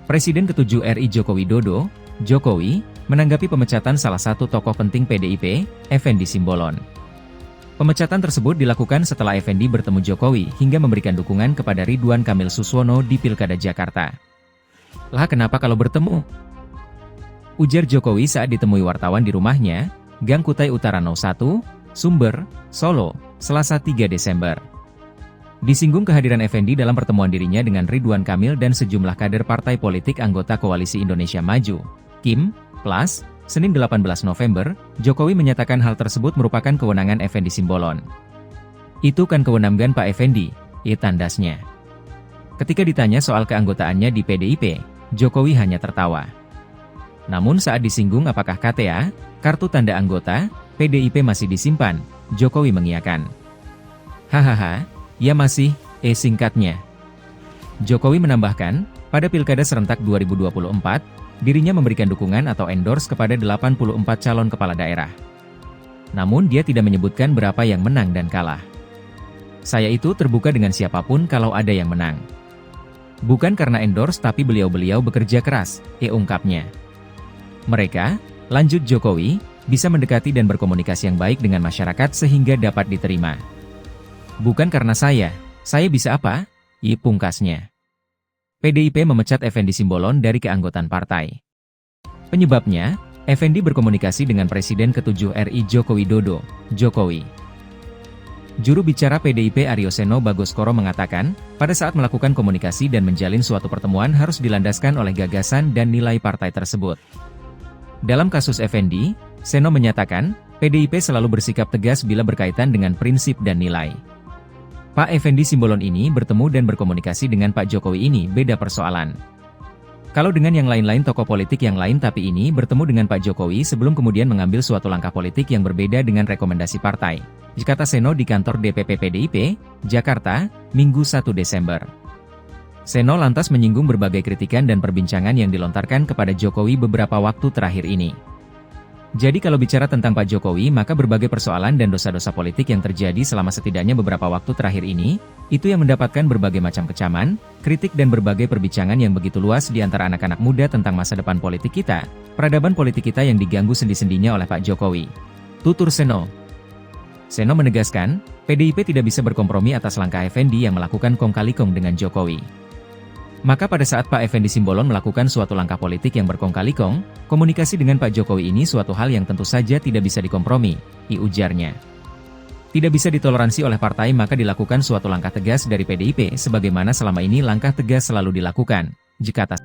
Presiden ke-7 RI Joko Widodo, Jokowi, menanggapi pemecatan salah satu tokoh penting PDIP, Effendi Simbolon. Pemecatan tersebut dilakukan setelah Effendi bertemu Jokowi hingga memberikan dukungan kepada Ridwan Kamil Suswono di Pilkada Jakarta. Lah kenapa kalau bertemu? Ujar Jokowi saat ditemui wartawan di rumahnya, Gang Kutai Utara 01, Sumber, Solo, Selasa 3 Desember. Disinggung kehadiran Effendi dalam pertemuan dirinya dengan Ridwan Kamil dan sejumlah kader partai politik anggota Koalisi Indonesia Maju, KIM, Plus, Senin 18 November, Jokowi menyatakan hal tersebut merupakan kewenangan Effendi Simbolon. Itu kan kewenangan Pak Effendi, tandasnya. Ketika ditanya soal keanggotaannya di PDIP, Jokowi hanya tertawa. Namun saat disinggung apakah KTA, kartu tanda anggota, PDIP masih disimpan, Jokowi mengiyakan. Hahaha. Ya masih, singkatnya. Jokowi menambahkan, pada Pilkada Serentak 2024, dirinya memberikan dukungan atau endorse kepada 84 calon kepala daerah. Namun dia tidak menyebutkan berapa yang menang dan kalah. Saya itu terbuka dengan siapapun kalau ada yang menang. Bukan karena endorse tapi beliau-beliau bekerja keras, ungkapnya. Mereka, lanjut Jokowi, bisa mendekati dan berkomunikasi yang baik dengan masyarakat sehingga dapat diterima. Bukan karena saya bisa apa? Pungkasnya. PDIP memecat Effendi Simbolon dari keanggotaan partai. Penyebabnya, Effendi berkomunikasi dengan Presiden ke-7 RI Joko Widodo, Jokowi. Juru bicara PDIP Aryo Seno Bagoskoro mengatakan, pada saat melakukan komunikasi dan menjalin suatu pertemuan harus dilandaskan oleh gagasan dan nilai partai tersebut. Dalam kasus Effendi, Seno menyatakan, PDIP selalu bersikap tegas bila berkaitan dengan prinsip dan nilai. Pak Effendi Simbolon ini bertemu dan berkomunikasi dengan Pak Jokowi ini beda persoalan. Kalau dengan yang lain-lain tokoh politik yang lain tapi ini bertemu dengan Pak Jokowi sebelum kemudian mengambil suatu langkah politik yang berbeda dengan rekomendasi partai. Kata Seno di kantor DPP PDIP, Jakarta, Minggu 1 Desember. Seno lantas menyinggung berbagai kritikan dan perbincangan yang dilontarkan kepada Jokowi beberapa waktu terakhir ini. Jadi kalau bicara tentang Pak Jokowi maka berbagai persoalan dan dosa-dosa politik yang terjadi selama setidaknya beberapa waktu terakhir ini, itu yang mendapatkan berbagai macam kecaman, kritik dan berbagai perbincangan yang begitu luas di antara anak-anak muda tentang masa depan politik kita, peradaban politik kita yang diganggu sendi-sendinya oleh Pak Jokowi. Tutur Seno. Seno menegaskan, PDIP tidak bisa berkompromi atas langkah Effendi yang melakukan kong kali kong dengan Jokowi. Maka pada saat Pak Effendi Simbolon melakukan suatu langkah politik yang berkong kali kong, komunikasi dengan Pak Jokowi ini suatu hal yang tentu saja tidak bisa dikompromi, ujarnya. Tidak bisa ditoleransi oleh partai maka dilakukan suatu langkah tegas dari PDIP sebagaimana selama ini langkah tegas selalu dilakukan, kata.